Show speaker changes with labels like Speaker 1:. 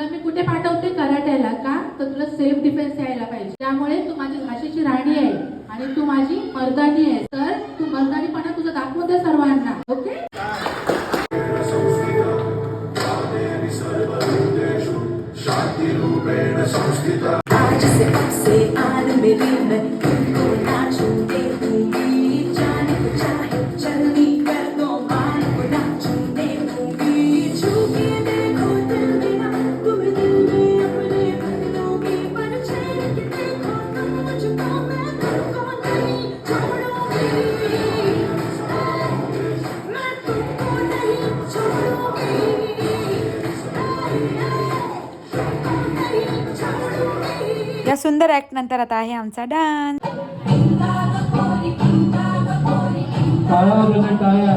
Speaker 1: तुला मी कुठे पाठवते कराट्याला का तर तुला सेल्फ डिफेन्स यायला पाहिजे. त्यामुळे तू माझी झाशीची राणी आहे आणि तू माझी मर्दानी आहे. तर तू मर्दानीपणा तुझा दाखवून दे सर्वांना. ओके.
Speaker 2: आज से आज मेरी मैं तुमको ना छूने दूंगी. जाने को चाहे चलनी कर दो मान को ना छूने दूंगी. छू के देखो दिल मेरा तुम दिल में अपने भर दोगी. पर छेड़ के देखो तुम मुझको मैं तुमको नहीं छोड़ूंगी. मैं तुमको नहीं छोड़ूंगी.
Speaker 3: या सुंदर ऍक्ट नंतर आता आहे आमचा डान्स.
Speaker 4: टाळ्या वाजवते टाळ्या.